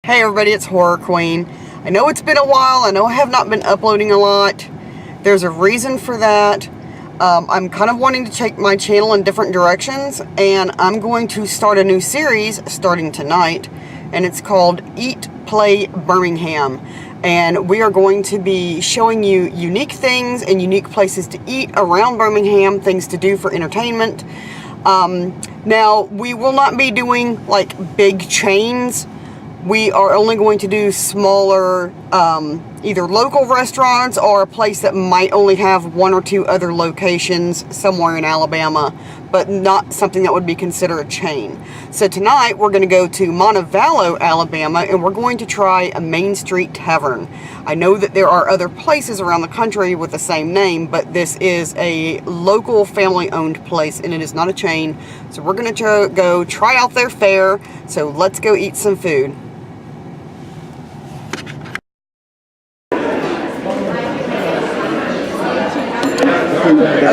Hey everybody, it's Horror Queen. I know it's been a while. I know I have not been uploading a lot. There's a reason for that. I'm kind of wanting to take my channel in different directions, and I'm going to start a new series starting tonight, and it's called Eat, Play, Birmingham. And we are going to be showing you unique things and unique places to eat around Birmingham, things to do for entertainment. Now, we will not be doing like big chains. We are only going to do smaller, either local restaurants or a place that might only have one or two other locations somewhere in Alabama, but not something that would be considered a chain. So tonight we're going to go to Montevallo, Alabama, and we're going to try a Main Street Tavern. I know that there are other places around the country with the same name, but this is a local family-owned place and it is not a chain. So we're going to go try out their fare. So let's go eat some food.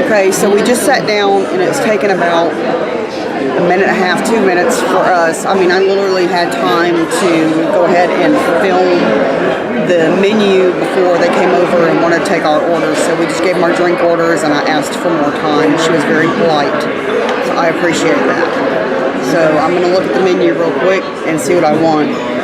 Okay, so we just sat down and it's taken about a minute and a half, 2 minutes for us. I mean, I literally had time to go ahead and film the menu before they came over and wanted to take our orders. So we just gave them our drink orders and I asked for more time. She was very polite, so I appreciate that. So I'm going to look at the menu real quick and see what I want.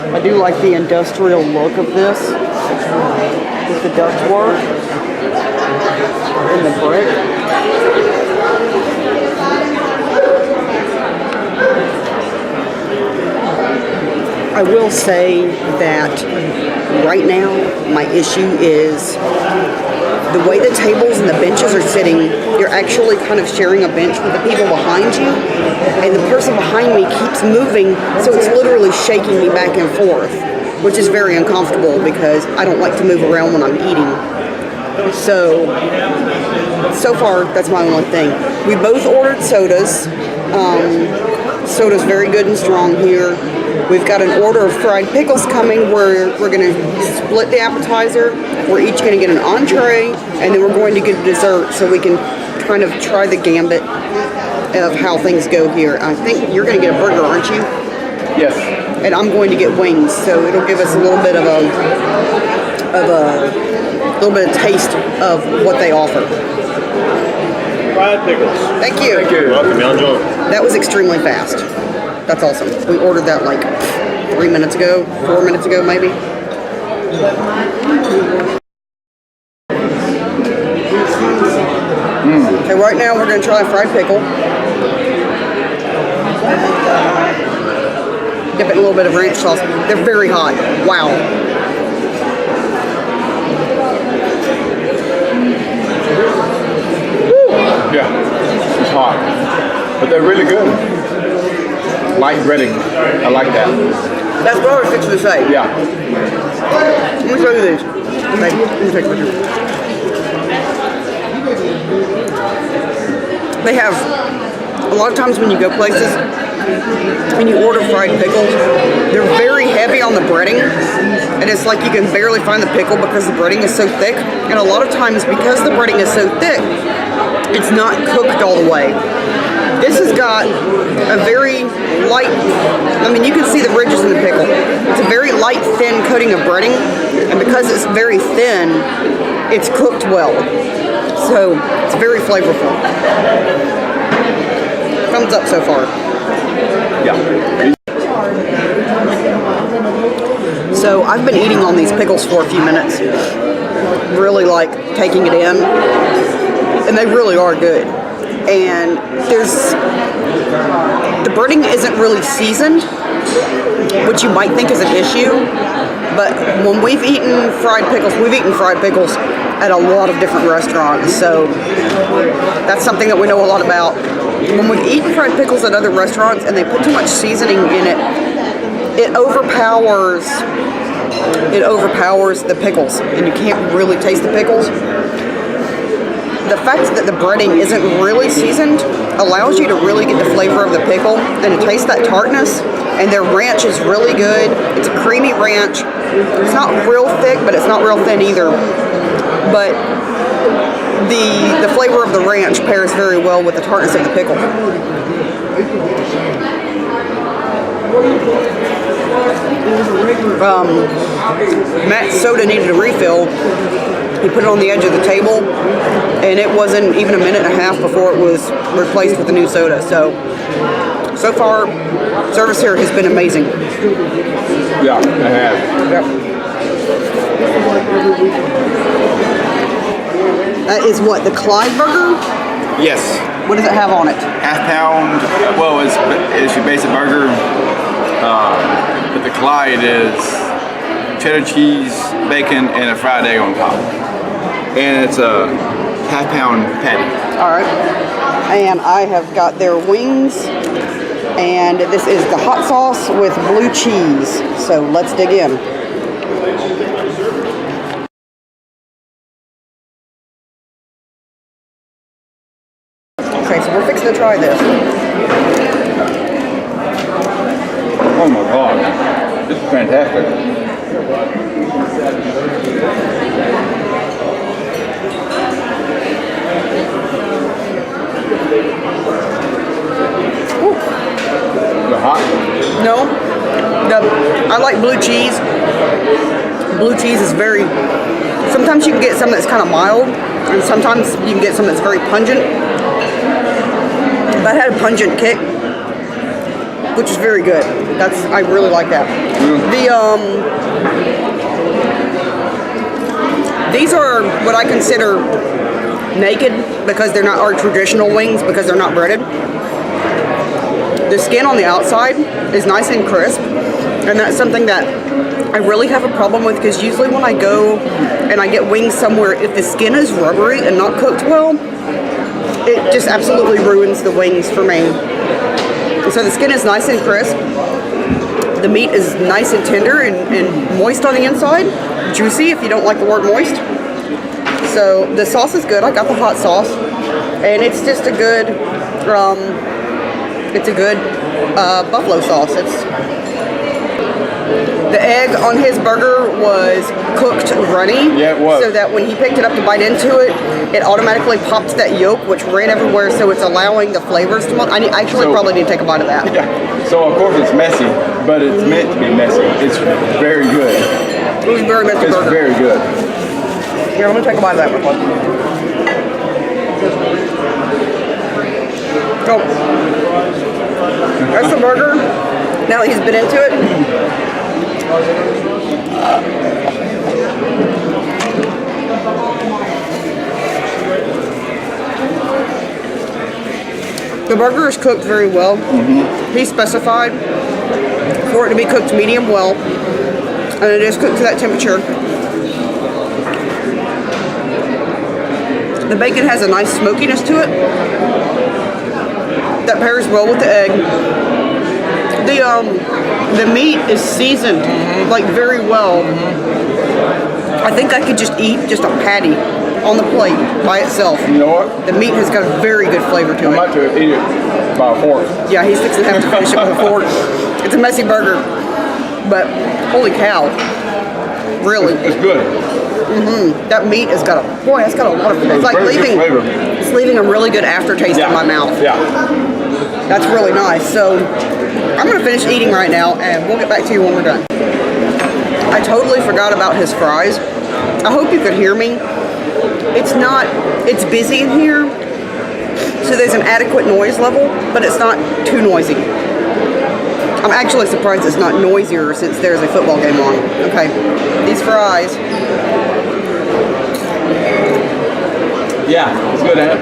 I do like the industrial look of this with the ductwork and the brick. I will say that right now my issue is the way the tables and the benches are sitting. You're actually kind of sharing a bench with the people behind you, and the person behind me keeps moving, so it's literally shaking me back and forth, which is very uncomfortable because I don't like to move around when I'm eating. So far, that's my only thing. We both ordered sodas. Soda's very good and strong here. We've got an order of fried pickles coming where we're going to split the appetizer. We're each going to get an entree, and then we're going to get a dessert so we can kind of try the gambit of how things go here. I think you're going to get a burger, aren't you? Yes. And I'm going to get wings, so it'll give us a little bit of a taste of what they offer. Fried pickles. Thank you. Thank you. You're welcome. Y'all enjoy. That was extremely fast. That's awesome. We ordered that like 3 minutes ago, 4 minutes ago maybe. Okay, right now we're going to try a fried pickle. Dip it in a little bit of ranch sauce. They're very hot. Wow. Yeah, it's hot, but they're really good. Light breading. I like that. That's what I was fixing to say. Yeah. Let me show you these. Okay, let me take a picture. They have, a lot of times when you go places and you order fried pickles, they're very heavy on the breading, and it's like you can barely find the pickle because the breading is so thick. And a lot of times, because the breading is so thick, it's not cooked all the way. This has got a very light, I mean, you can see the ridges in the pickle. It's a very light, thin coating of breading, and because it's very thin, it's cooked well. So, it's very flavorful. Thumbs up so far. Yeah. So I've been eating on these pickles for a few minutes. Really like taking it in. And they really are good. And the breading isn't really seasoned, which you might think is an issue. But when we've eaten fried pickles at a lot of different restaurants. So that's something that we know a lot about. When we've eaten fried pickles at other restaurants and they put too much seasoning in it, it overpowers the pickles, and you can't really taste the pickles. The fact that the breading isn't really seasoned allows you to really get the flavor of the pickle and to taste that tartness. And their ranch is really good. It's a creamy ranch. It's not real thick, but it's not real thin either. But the flavor of the ranch pairs very well with the tartness of the pickle. Matt's soda needed a refill. He put it on the edge of the table, and it wasn't even a minute and a half before it was replaced with a new soda. So far, service here has been amazing. Yeah, I have. Yep. That is what, the Clyde burger? Yes. What does it have on it? Half pound. Well, it's your basic burger. But the Clyde is cheddar cheese, bacon, and a fried egg on top. And it's a half pound patty. All right. And I have got their wings. And this is the hot sauce with blue cheese. So let's dig in. Okay, so we're fixing to try this. Oh my God, this is fantastic. Ooh. Is it hot? No, I like blue cheese. Blue cheese is very, sometimes you can get some that's kind of mild, and sometimes you can get some that's very pungent. That had a pungent kick, which is very good. I really like that. These are what I consider naked because they're not our traditional wings because they're not breaded. The skin on the outside is nice and crisp, and that's something that I really have a problem with because usually when I go and I get wings somewhere, if the skin is rubbery and not cooked well, it just absolutely ruins the wings for me. So the skin is nice and crisp. The meat is nice and tender and moist on the inside. Juicy if you don't like the word moist. So the sauce is good. I got the hot sauce. And it's just a good, buffalo sauce. The egg on his burger was cooked runny. Yeah, it was. So that when he picked it up to bite into it, it automatically popped that yolk, which ran everywhere, so it's allowing the flavors to melt. I probably need to take a bite of that. Yeah. So of course it's messy, but it's meant to be messy. It's very good. It was a very messy burger. It's very good. Here, I'm gonna take a bite of that one. Oh. That's the burger. Now that he's been into it. The burger is cooked very well. He specified for it to be cooked medium well, and it is cooked to that temperature. The bacon has a nice smokiness to it that pairs well with the egg. The meat is seasoned like very well. I think I could just eat just a patty on the plate by itself. You know what? The meat has got a very good flavor to it. I might have to eat it by a fork. Yeah, he's fixing to have to finish it with a fork. It's a messy burger, but holy cow, really. It's good. That meat has got it's got a lot of flavor. It's like it's leaving a really good aftertaste in my mouth. Yeah. That's really nice. So I'm gonna finish eating right now, and we'll get back to you when we're done. I totally forgot about his fries. I hope you could hear me. It's busy in here, so there's an adequate noise level, but it's not too noisy. I'm actually surprised it's not noisier since there's a football game on. Okay, these fries. Yeah, it's good, ain't it?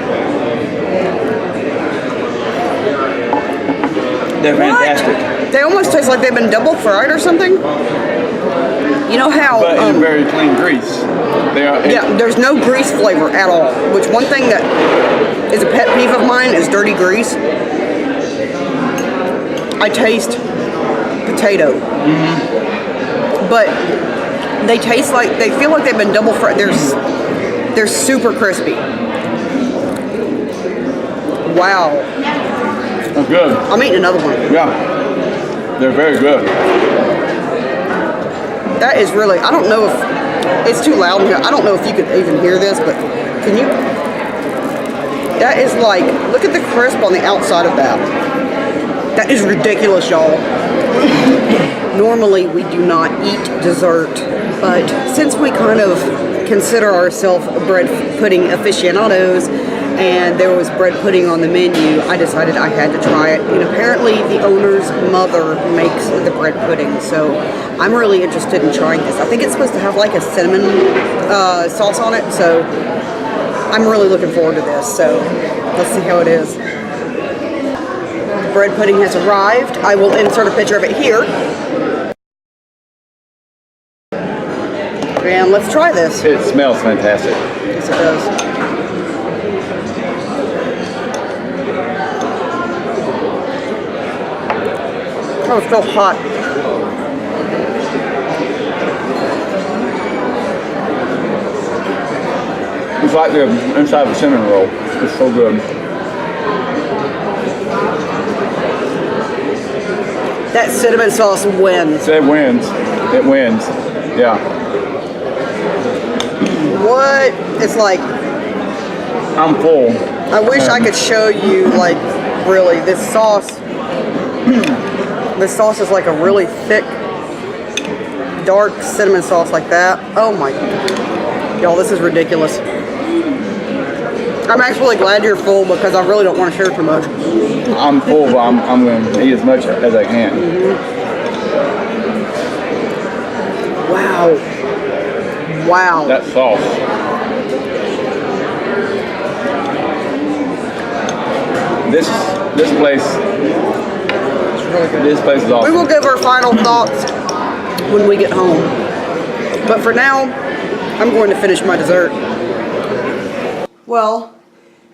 They're fantastic. What? They almost taste like they've been double fried or something. You know how? But in very clean grease. They are. Yeah, there's no grease flavor at all. Which one thing that is a pet peeve of mine is dirty grease. I taste potato, but they taste like they feel like they've been double fried. They're super crispy. Wow. They're good. I'm eating another one. Yeah, they're very good. That is really, I don't know if, it's too loud in here. I don't know if you could even hear this, but can you? That is like, look at the crisp on the outside of that. That is ridiculous, y'all. Normally, we do not eat dessert, but since we kind of consider ourselves bread pudding aficionados, and there was bread pudding on the menu, I decided I had to try it. And apparently the owner's mother makes the bread pudding, so I'm really interested in trying this. I think it's supposed to have like a cinnamon sauce on it, so I'm really looking forward to this. So let's see how it is. Bread pudding has arrived. I will insert a picture of it here. And let's try this. It smells fantastic. Yes, it does. Oh, it's so hot. It's like the inside of a cinnamon roll. It's so good. That cinnamon sauce wins. It wins. It wins. Yeah. What? It's like, I'm full. I wish I could show you, like, really, this sauce. This sauce is like a really thick, dark cinnamon sauce like that. Oh my, y'all, this is ridiculous. I'm actually glad you're full because I really don't want to share too much. I'm full, but I'm going to eat as much as I can. Wow. Wow. That sauce. This place. Really good. This place is awesome. We will give our final thoughts when we get home. But for now, I'm going to finish my dessert. Well,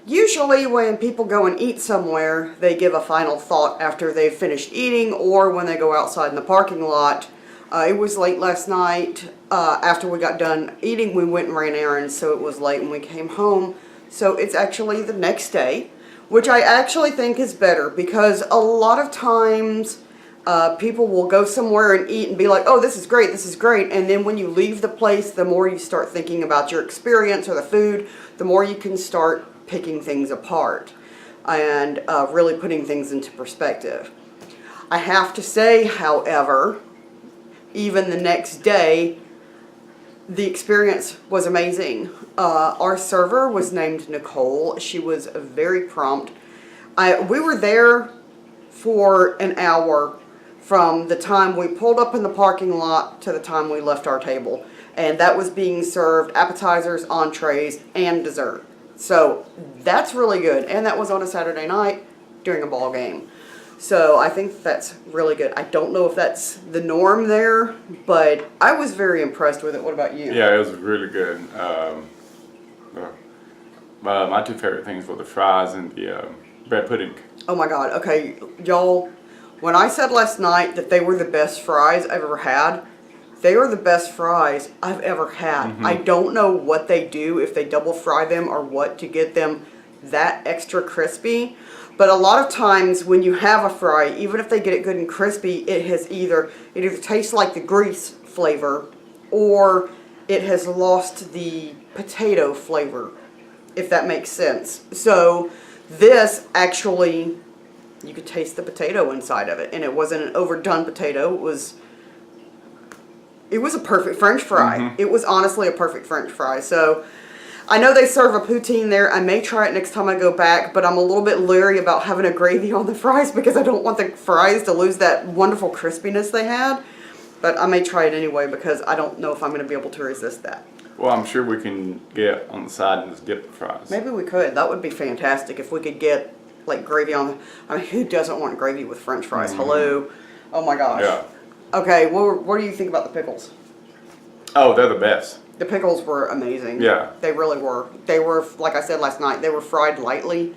usually when people go and eat somewhere, they give a final thought after they've finished eating or when they go outside in the parking lot. It was late last night. After we got done eating, we went and ran errands, so it was late when we came home. So it's actually the next day, which I actually think is better because a lot of times people will go somewhere and eat and be like, oh, this is great, and then when you leave the place, the more you start thinking about your experience or the food, the more you can start picking things apart and really putting things into perspective. I have to say, however, even the next day, the experience was amazing. Our server was named Nicole. She was very prompt. We were there for an hour from the time we pulled up in the parking lot to the time we left our table. And that was being served appetizers, entrees, and dessert. So that's really good. And that was on a Saturday night during a ball game. So I think that's really good. I don't know if that's the norm there, but I was very impressed with it. What about you? Yeah, it was really good. My two favorite things were the fries and the bread pudding. Oh my God. Okay, y'all, when I said last night that they were the best fries I've ever had, they are the best fries I've ever had. I don't know what they do, if they double fry them or what, to get them that extra crispy. But a lot of times when you have a fry, even if they get it good and crispy, it either tastes like the grease flavor or it has lost the potato flavor, if that makes sense. So this actually, you could taste the potato inside of it, and it wasn't an overdone potato. It was a perfect French fry. It was honestly a perfect French fry. So I know they serve a poutine there. I may try it next time I go back, but I'm a little bit leery about having a gravy on the fries because I don't want the fries to lose that wonderful crispiness they had. But I may try it anyway because I don't know if I'm going to be able to resist that. Well, I'm sure we can get on the side and just dip the fries. Maybe we could. That would be fantastic if we could get like gravy on. I mean, who doesn't want gravy with French fries? Hello. Oh my gosh. Yeah. Okay, what do you think about the pickles? Oh, they're the best. The pickles were amazing. Yeah. They really were. They were, like I said last night, they were fried lightly.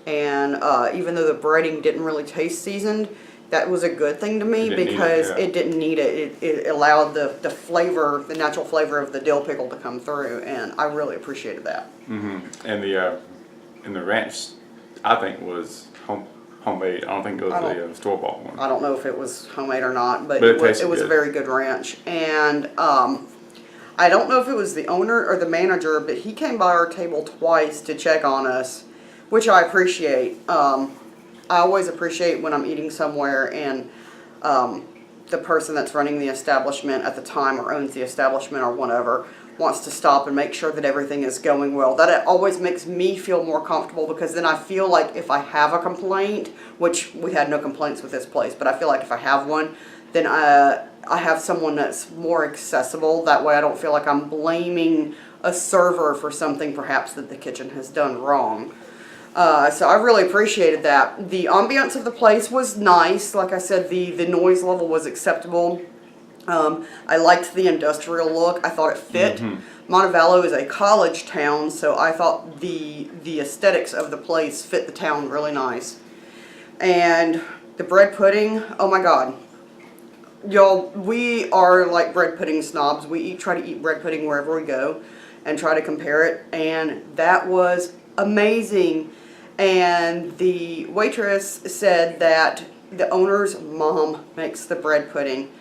And even though the breading didn't really taste seasoned, that was a good thing to me because it didn't need it. It allowed the flavor, the natural flavor of the dill pickle to come through. And I really appreciated that. Mm-hmm. And the ranch, I think, was homemade. I don't think it was the store-bought one. I don't know if it was homemade or not, but it was good. a very good ranch. And I don't know if it was the owner or the manager, but he came by our table twice to check on us, which I appreciate. I always appreciate when I'm eating somewhere and the person that's running the establishment at the time or owns the establishment or whatever wants to stop and make sure that everything is going well. That always makes me feel more comfortable because then I feel like if I have a complaint, which we had no complaints with this place, but I feel like if I have one, then I have someone that's more accessible. That way I don't feel like I'm blaming a server for something perhaps that the kitchen has done wrong. So I really appreciated that. The ambiance of the place was nice. Like I said, the noise level was acceptable. I liked the industrial look. I thought it fit. Montevallo is a college town, so I thought the aesthetics of the place fit the town really nice. And the bread pudding, oh my God. Y'all, we are like bread pudding snobs. We try to eat bread pudding wherever we go and try to compare it. And that was amazing. And the waitress said that the owner's mom makes the bread pudding.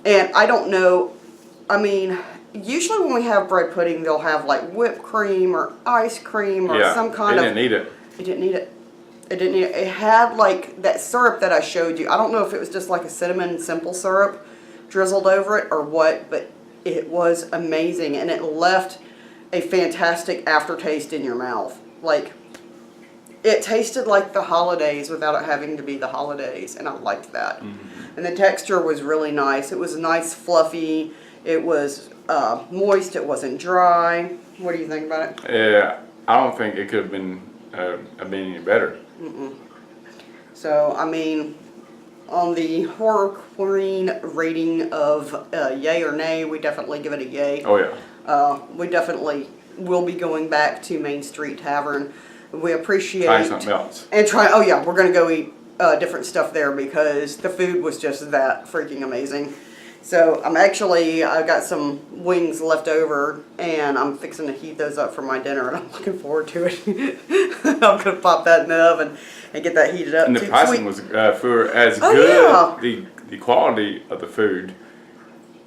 And I don't know, I mean, usually when we have bread pudding, they'll have like whipped cream or ice cream or some kind of... It didn't need it. It didn't need it. It didn't need it. It had like that syrup that I showed you. I don't know if it was just like a cinnamon simple syrup drizzled over it or what, but it was amazing. And it left a fantastic aftertaste in your mouth. Like, it tasted like the holidays without it having to be the holidays, and I liked that. And the texture was really nice. It was nice, fluffy. It was moist. It wasn't dry. What do you think about it? Yeah, I don't think it could have been any better. So, I mean, on the horror queen rating of yay or nay, we definitely give it a yay. Oh yeah. We definitely will be going back to Main Street Tavern. We appreciate... Try something else. And oh yeah, we're going to go eat different stuff there because the food was just that freaking amazing. So I've got some wings left over and I'm fixing to heat those up for my dinner and I'm looking forward to it. I'm going to pop that in the oven and get that heated up. And the pricing was for as good, the quality of the food,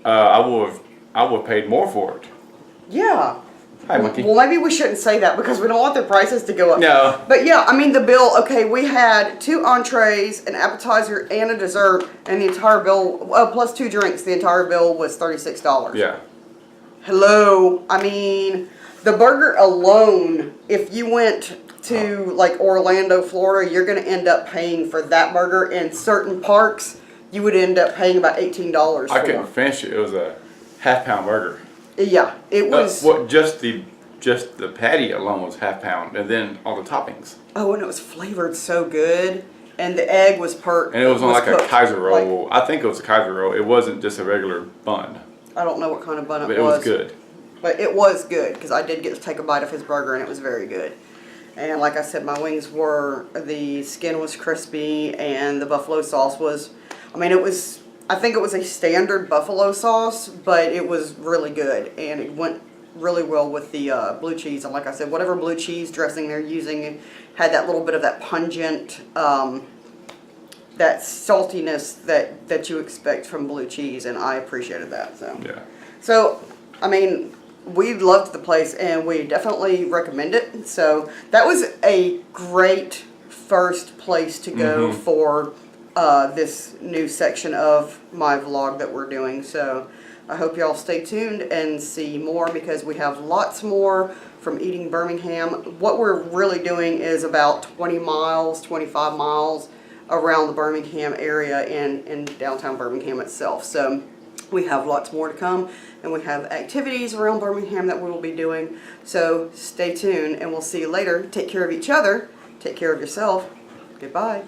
I would have paid more for it. Yeah. Hi, Monkey. Well, maybe we shouldn't say that because we don't want the prices to go up. No. But yeah, I mean the bill, okay, we had 2 entrees, an appetizer, and a dessert, and the entire bill, plus 2 drinks, the entire bill was $36. Yeah. Hello. I mean, the burger alone, if you went to like Orlando, Florida, you're going to end up paying for that burger. In certain parks, you would end up paying about $18 for. I couldn't finish it. It was a half-pound burger. Yeah, it was. Just the patty alone was half-pound, and then all the toppings. Oh, and it was flavored so good, and the egg was And it was on like cooked. a Kaiser roll. I think it was a Kaiser roll. It wasn't just a regular bun. I don't know what kind of bun it was. But it was good. But it was good because I did get to take a bite of his burger, and it was very good. And like I said, my wings the skin was crispy, and the buffalo sauce was, I think it was a standard buffalo sauce, but it was really good, and it went really well with the blue cheese. And like I said, whatever blue cheese dressing they're using had that little bit of that pungent, that saltiness that you expect from blue cheese, and I appreciated that. So Yeah. So, I mean, we loved the place, and we definitely recommend it. So that was a great first place to go for this new section of my vlog that we're doing. So I hope y'all stay tuned and see more, because we have lots more from Eating Birmingham. What we're really doing is about 20 miles, 25 miles around the Birmingham area and in downtown Birmingham itself. So we have lots more to come, and we have activities around Birmingham that we will be doing. So stay tuned, and we'll see you later. Take care of each other. Take care of yourself. Goodbye.